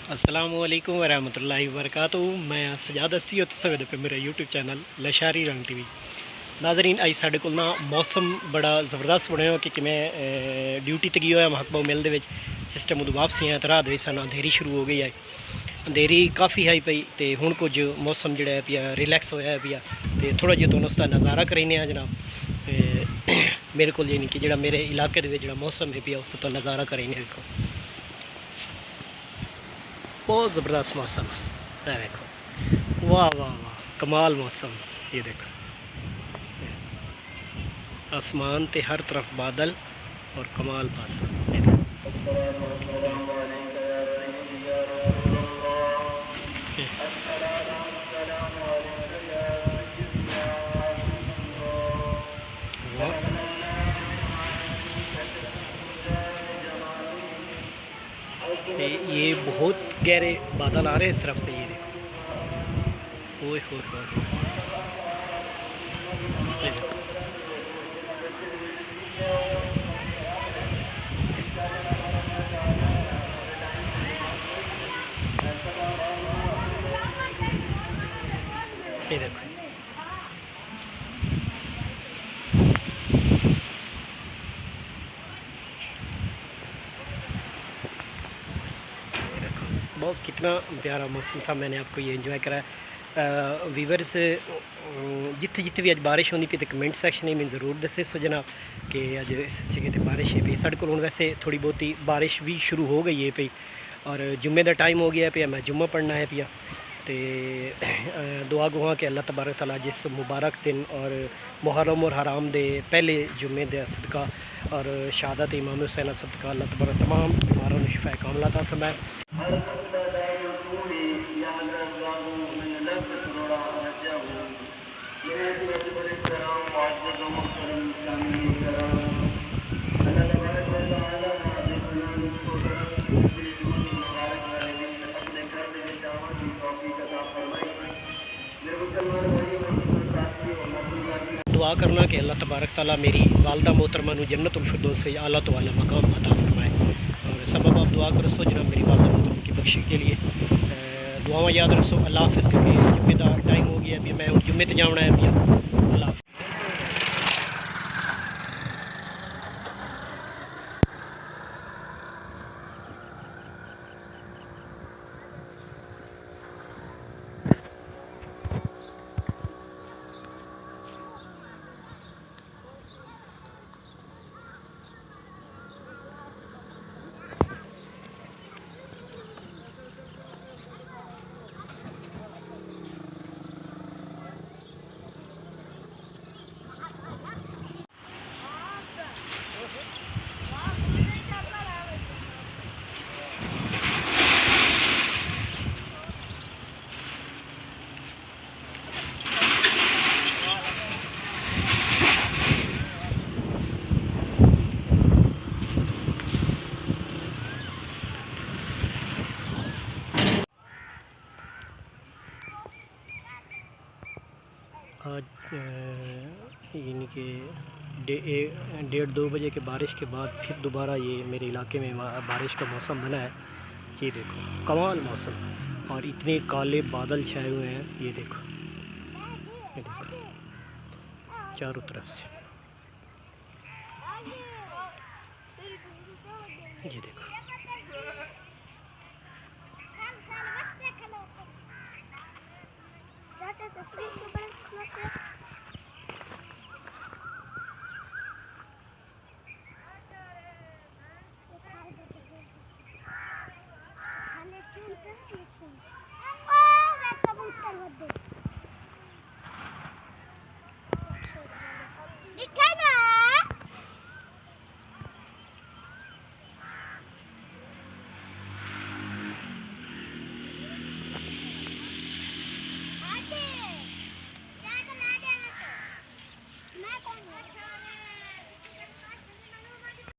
अस्सलामुअलैकुम वरहमतुल्लाहि वबरकातुहू। मैं सजाद हस्ती हो सकते पे मेरा यूट्यूब चैनल लशारी रंग टीवी। नाजरीन अज साढ़े को मौसम बड़ा ज़बरदस्त बने हो कि मैं ड्यूटी ते गया महकमा मिल दे सिस्टम उदू वापसी आया तो रात वे सन अंधेरी शुरू हो गई है। अंधेरी काफ़ी आई पई तो हूँ कुछ मौसम जोड़ा है पिया रिलैक्स होया पिया तो थोड़ा जो तुम उसका नज़ारा करें जनाब। मेरे को यानी कि जो मेरे इलाके जो मौसम है पिया उसका तो नज़ारा करें। देखो बहुत ज़बरदस्त मौसम है। देखो वाह वाह वाह कमाल मौसम। ये देखो आसमान ते हर तरफ बादल और कमाल बादल। ये देखो ये बहुत गहरे बादल आ रहे हैं इस तरफ से। ये देखो ओए हो ये देखो ये देखो बहुत कितना प्यारा मौसम था। मैंने आपको ये एंजॉय करा। वीवर्स जिथे जिथे भी अज बारिश होनी पी तो कमेंट सैक्शन में ज़रूर दसे सो जनाब कि अज इस जगह पर बारिश है पी। साढ़े को वैसे थोड़ी बहुती बारिश भी शुरू हो गई है पी और जुम्मे का टाइम हो गया पिया। मैं जुम्मा पढ़ना है पिया तो दुआ गुआ कि अल्लाह तबारक तआला जिस मुबारक दिन और मुहर्रम और हराम दे पहले जुम्मे दे सदका और शहादत इमाम हुसैन सदका अल्लाह तबारक तमाम बीमारों को शिफा कामला अता फरमाए। दुआ करना कि अल्लाह तबारक तआला मेरी वालदा मोहतरमा जन्नतुल फिरदौस आला तो आला मकाम अता फरमाए। और सबब आप दुआ करो सो जनाब मेरी वालदा मोहतरमा की बख्शी के लिए दुआएं याद रखो। अल्लाह हाफिज़ क्योंकि जुम्मे का टाइम हो गया अभी मैं जुम्मे तो जाना है भैया। अल्लाह हाफिज़। आज यानी कि 1:30-2 बजे के बारिश के बाद फिर दोबारा ये मेरे इलाके में बारिश का मौसम बना है। ये देखो कमाल मौसम और इतने काले बादल छाए हुए हैं। ये देखो चारों तरफ से। ये देखो